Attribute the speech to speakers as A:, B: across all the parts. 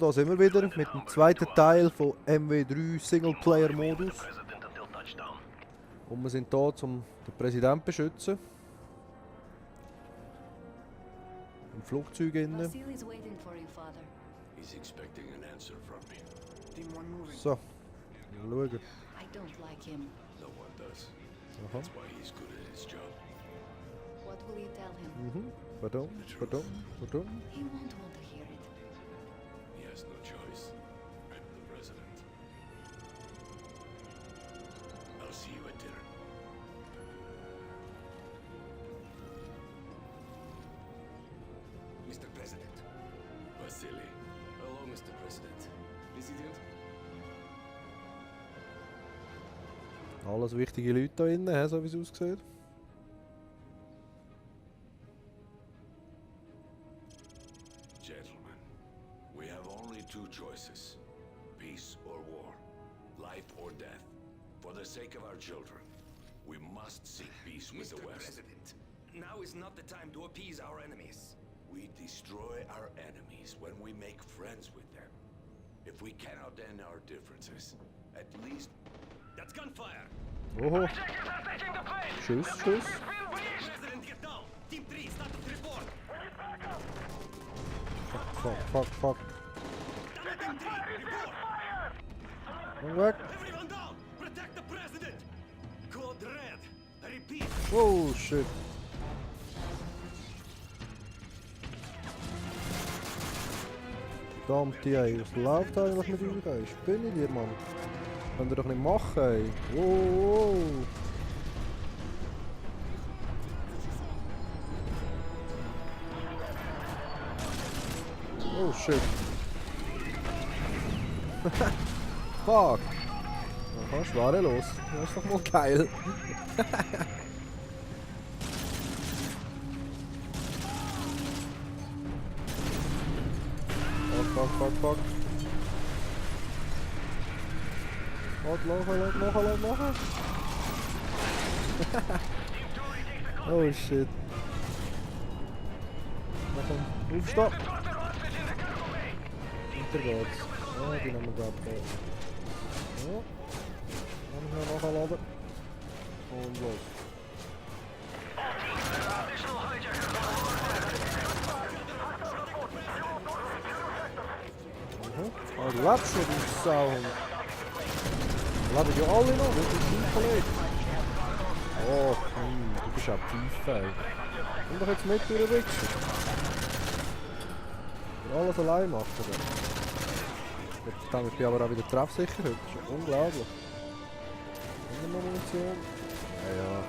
A: da sind wir wieder mit dem zweiten Teil von MW3 SinglePlayer Modus. Und wir sind hier, um den Präsidenten zu beschützen. Im Flugzeug innen. So, mal schauen. Aha. Pardon, pardon, pardon.
B: He won't want to hear it.
C: He has no choice. I'm the president. I'll see you at dinner. Mr. President. Vasily. Hello, Mr. President. President?
A: Alles wichtige Leute da innen, so wie es aussieht.
C: Gentlemen, we have only two choices. Peace or war. Life or death. For the sake of our children, we must seek peace with the West.
D: President, now is not the time to appease our enemies.
C: We destroy our enemies when we make friends with them. If we cannot end our differences, at least...
D: That's gunfire!
A: Oho. Schuss, Schuss.
D: President, get down! Team 3, status report!
A: Fuck.
D: Team 3, report!
A: Lang weg.
D: Everyone down! Protect the president! Code red! I repeat!
A: Oh shit. Verdammte ey, was läuft eigentlich mit euch? Ey? Spinne dir, Mann. Könnt ihr doch nicht machen, ey. Wow. Oh shit. Fuck. Aha, schwerelos. Das ist doch mal geil. Fuck. Laat lachen. Oh shit. Nog een hoefstap. Hinter geht's. Ja, die nehmen wir gerade. Ja. Dann noch nachladen. Und los. Oh, du lebst noch, du Sau. Leben ja alle noch, das ist mein Kollege. Oh, du bist aktiv, ey. Komm doch jetzt mit, du Wichser. Alles allein machen, dann. Ich bin aber auch wieder treffsicher heute, das ist unglaublich. Immer noch Munition. Ja.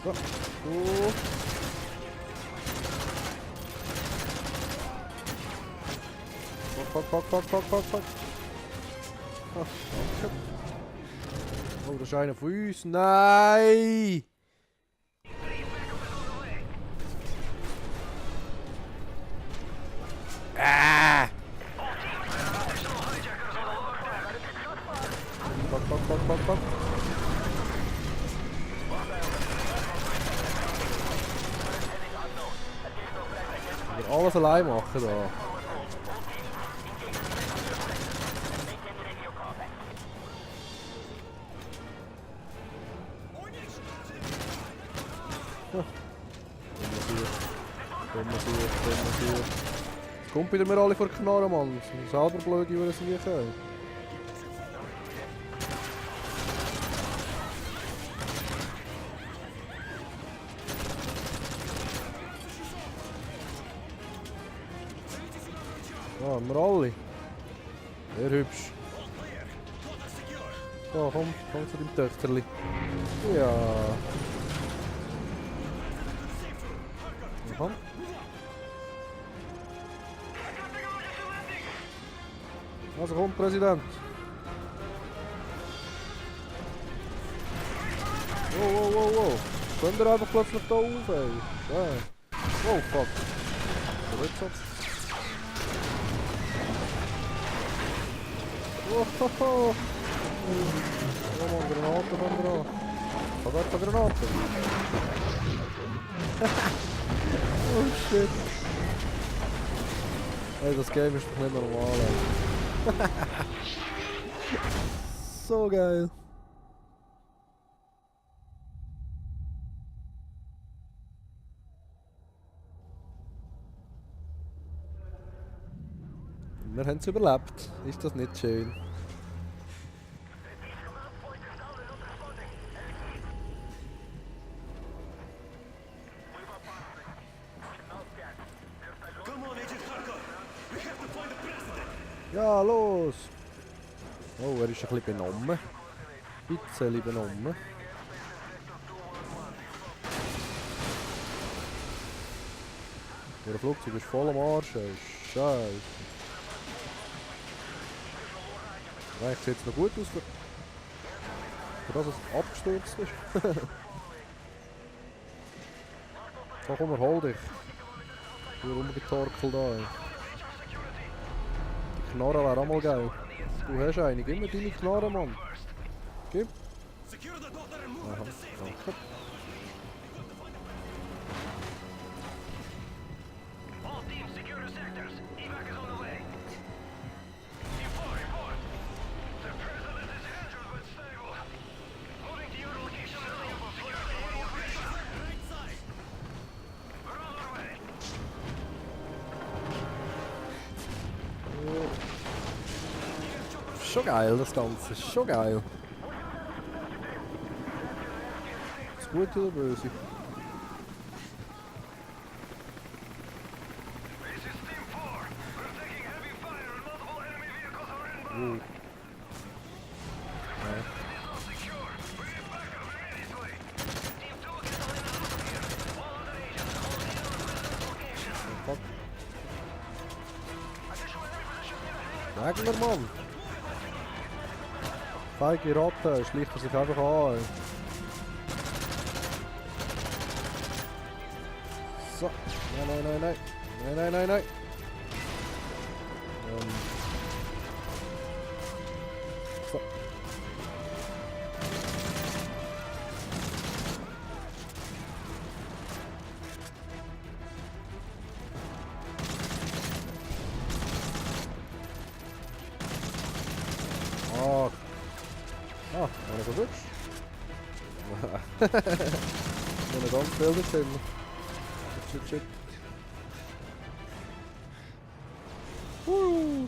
A: So. Fuck. Oh, oh, das ist einer von uns. Nein! Ah! Fuck. Wir alles allein machen da. Dummer. Kommt wieder mir alle vor die Knarre, Mann. Das sind selber blöd, die wir es nie können. Ja, haben wir alle. Sehr hübsch. So, komm zu deinem Töchterli. Ja. Komm. Also komm, Präsident. Wow. Könnt ihr einfach plötzlich da auf, ey? Ja. Oh, fuck. Nicht so. Ohoho! Oh man, Granaten kommen dran. Ich hab dort Granaten. Oh shit. Hey, das Game ist doch nicht normal, ey. So geil. Wir haben es überlebt. Ist das nicht schön?
D: Come on, Agent Harker. We have to find the president.
A: Ja, los! Oh, er ist ein bisschen benommen. Ein bisschen benommen. Der Flugzeug ist voll am Arsch, ey. Scheiße. Eigentlich sieht es noch gut aus, für das es abgestürzt ist. So, komm, hol dich. Du rumgetorkelt da, ey. Die Knarre wäre auch mal geil. Du hast eine, gib mir deine Knarre, Mann. Gib.
D: Secure the daughter and move her
A: Aha,
D: to safety.
A: danke.
D: All teams, secure the sectors. Evac is on the way. Team 4, report. The president is injured but stable. Moving to your location and looking for security operation. Right side. We're on our way.
A: Schon geil, das Ganze. Ist schon geil. Das Gute oder Böse?
D: This is Team 4. We're taking heavy fire and multiple enemy vehicles are inbound.
A: Ja.
D: It's not secure. We need backup immediately. Team 2 gets on in the loop here. All other agents hold in on the president's location.
A: Fuck.
D: Additional enemy positions near the hangar.
A: Sag mir, Mann! Feige Ratte, schleicht er sich einfach an. Ey. So. Nein, nein, nein, nein. Nein, nein, nein, nein. So. Ah. Ah, habe ich erwischt? Ich bin ganz Bilderzimmer. Shit, shit.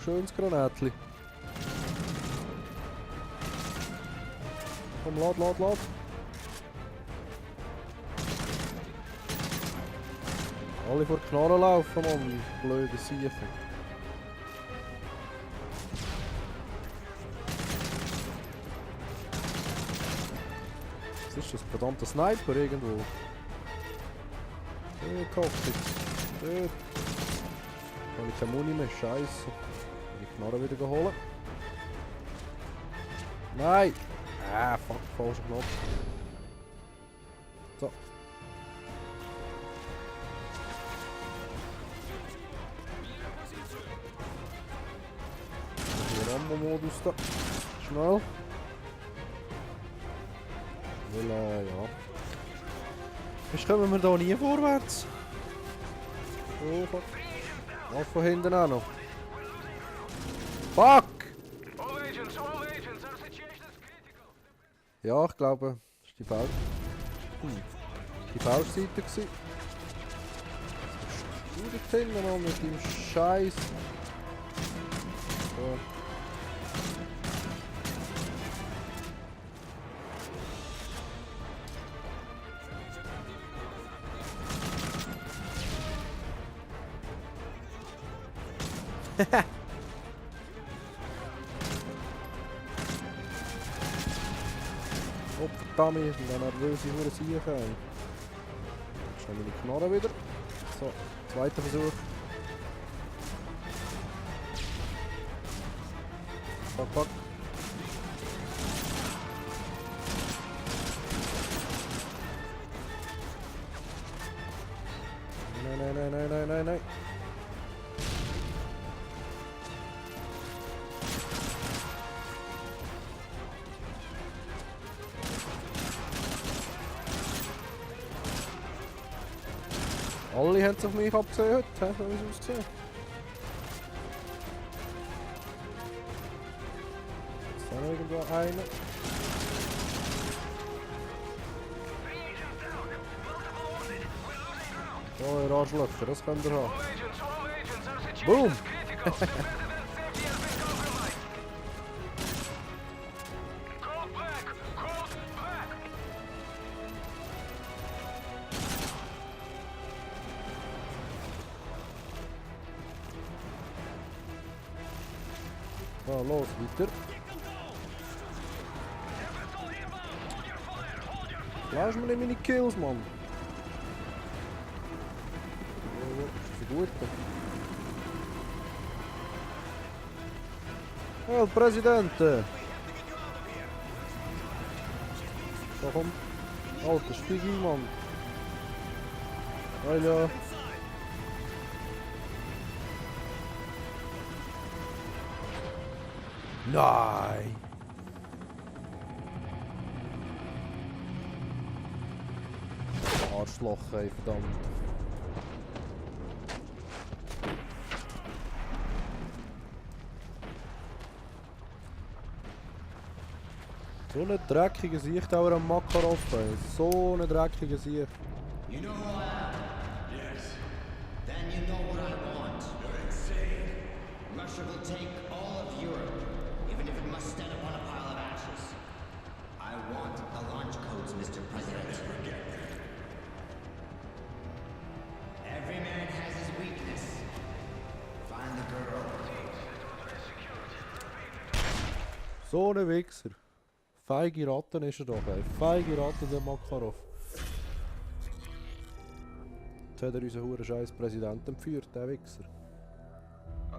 A: Schönes Granatli. Komm, lad. Alle vor die Knarre laufen, Mann. Blöde Siechen. Was ist das? Verdammter Sniper irgendwo? Dort hockt jetzt. Dort. Kann ich keine Muni mehr, scheiße. Kann ich die Knarre wieder holen? Nein! Ah, fuck, falscher Knopf. So. Der Rambo-Modus da. Schnell. Weil, ja. Sonst kommen wir da nie vorwärts. Oh, fuck. Was von hinten auch noch. Fuck!
D: All agents, our situation is critical.
A: Ja, ich glaube, das war die Falsch. Die Falschseite gewesen. Du da hinten mal mit dem Scheiß. So. Oh, verdammt, ich bin nervös, ich muss hier rein. Schnell meine Knarre wieder. So, zweiter Versuch. Fuck, fuck. Nein. Alle haben es auf mich abgesehen heute, so wie es aussieht. Ist da noch irgendwo einer? Oh, ihr Arschlöcher, das könnt ihr haben. Boom! So, los, weiter. Lass mir nicht meine Kills, Mann. Oh, ist das gut? El Presidente! So, komm. Alter, steig ein, Mann. Alter. Nein! Arschloch, ey, verdammt. So eine dreckige Sicht auch am Makarov, ey. So eine dreckige Sicht.
E: You know who I am? Yes. Then you know what I want. You're insane. Russia will take all of Europe, even if it must stand upon a pile of ashes. I want the launch codes, Mr. President. Never get there. Every man has his weakness. Find the girl.
A: So eine Wichser. Feige Ratten ist er doch, ey. Feige Ratten, der Makarov. Jetzt hat er unseren huren scheiß Präsidenten entführt, der Wichser.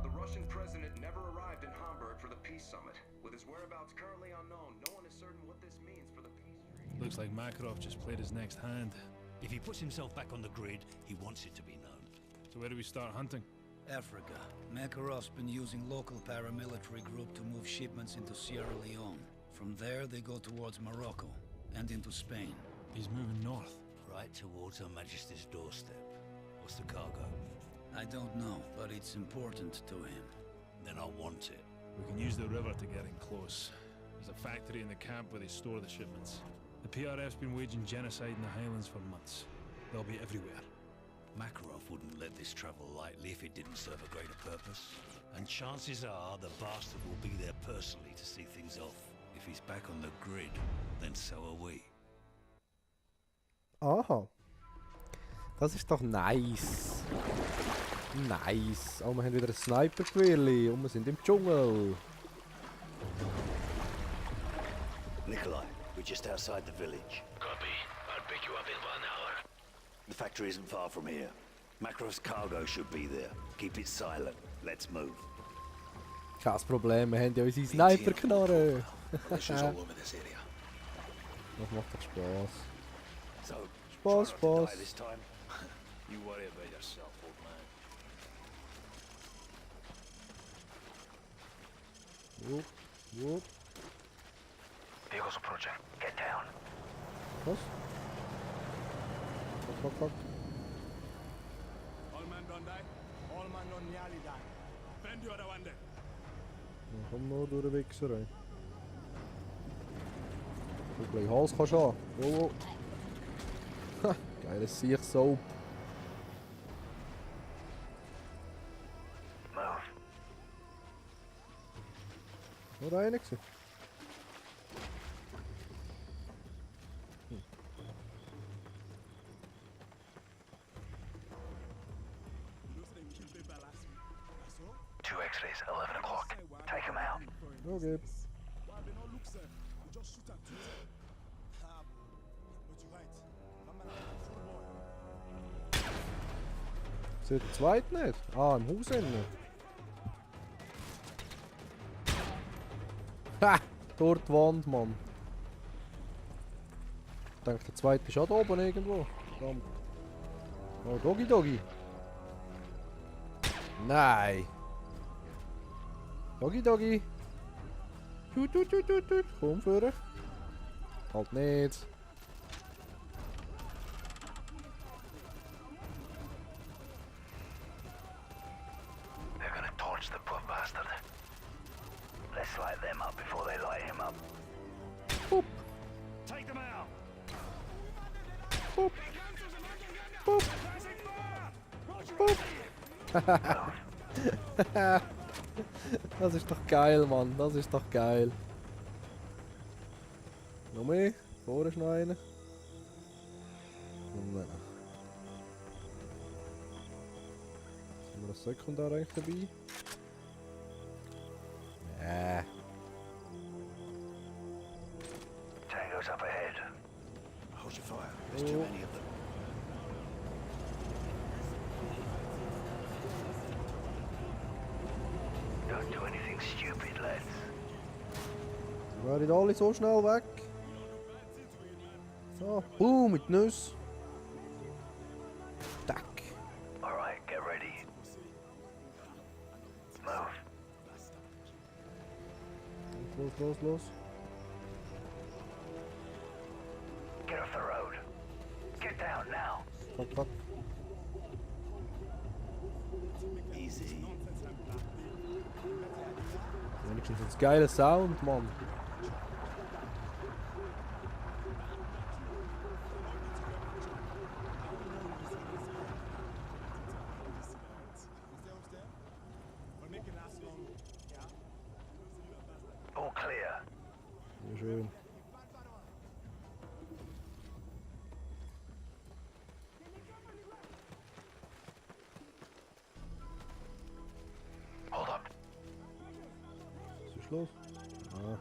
F: The Russian president never arrived in Hamburg for the peace summit. With his whereabouts currently unknown, no one is certain what this means for the peace treaty.
G: Looks like Makarov just played his next hand.
H: If he puts himself back on the grid, he wants it to be known.
G: So where do we start hunting?
I: Africa. Makarov's been using local paramilitary group to move shipments into Sierra Leone. From there, they go towards Morocco and into Spain.
G: He's moving north.
H: Right towards Her Majesty's doorstep. What's the cargo?
I: I don't know, but it's important to him.
H: Then I want it.
G: We can use the river to get in close. There's a factory in the camp where they store the shipments. The PRF's been waging genocide in the Highlands for months. They'll be everywhere.
H: Makarov wouldn't let this travel lightly if it didn't serve a greater purpose. And chances are the bastard will be there personally to see things off. If he's back on the grid, then so are we.
A: Aha. Das ist doch nice. Nice. Oh, wir haben wieder ein Sniper-Gewehrli und wir sind im Dschungel.
H: Nikolai, we're just outside the village.
D: Copy. I'll pick you up in 1 hour.
H: The factory isn't far from here. Makarov's cargo should be there. Keep it silent. Let's move.
A: Kein Problem, wir haben ja unsere Sniper-Knarre.
H: Militia's all over this area.
A: Das macht doch Spaß.
H: So,
A: Spaß,
H: try not to
A: Spaß.
H: die this time. You worry about yourself, old man.
A: Wupp, wupp.
D: Vehicles approaching. Get down.
A: Was? Fuck.
J: All man don't die. All man don't nearly die. Friend you are one day.
A: Dann komm noch durch den Wichser rein. So ein bisschen Hals kannst du haben. Oh. Ha, geiles Siech-Soap.
D: Move.
A: Nur einer gewesen.
J: Those them kill people last week. That's all.
D: 2 X-rays, 11 o'clock. Take him out.
A: Okay.
J: Why they not look sir? We just shoot and shoot. Ah, but you're right. That man is a football.
A: Sieht der zweite nicht? Ah, im Haus innen. Ha! Durch die Wand, Mann. Ich denke, der zweite ist auch da oben irgendwo. Verdammt. Oh, Doggy. Nein! Doggy, Doggy. Tut, tut, tut, tut, tut. Komm führen. Halt nicht.
D: They're gonna torch the poor bastard. Let's light them up before they light him up.
A: Boop.
D: Take them out!
A: Boop. Boop. Boop. Das ist doch geil, Mann. Das ist doch geil. Noch mehr? Vorne ist noch einer. Nein. Sind wir das Sekundär eigentlich dabei? Ja.
D: Tango's up ahead.
H: Hold your fire. There's too many of them.
D: Don't do anything stupid, lads.
A: Die waren alle so schnell weg. So, boom, mit Nüsse. Tack.
D: Alright, get ready. Move.
A: Los, los, los.
D: Get off the road. Get down now.
A: Fuck, fuck.
H: Easy.
A: Wenigstens ein geiler Sound, Mann.
D: All clear.
A: Sehr schön.
D: Hold up.
A: Was ist los? Ah.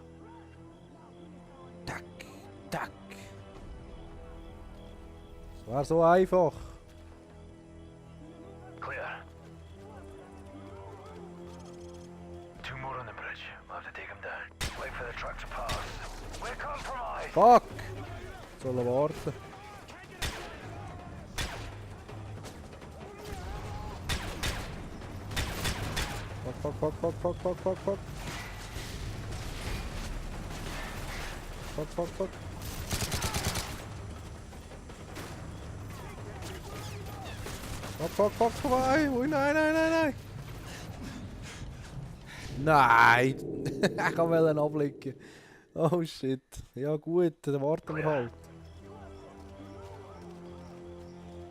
A: Tack, tack. Das war so einfach.
D: Clear. Two more on the bridge. We'll have to take them down. Wait for the truck to pass. We're compromised!
A: Fuck! Sollen warten. Fuck, fuck, fuck, fuck, fuck, fuck, fuck, fuck. Fuck, fuck, fuck. Fuck, fuck, fuck, vorbei! Ui, nein, nein, nein, nein! Nein! Ich wollte abblicken. Oh shit. Ja gut, dann warten wir halt.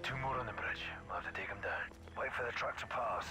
D: Two more on the bridge. We'll have to take them down. Wait for the truck to pass.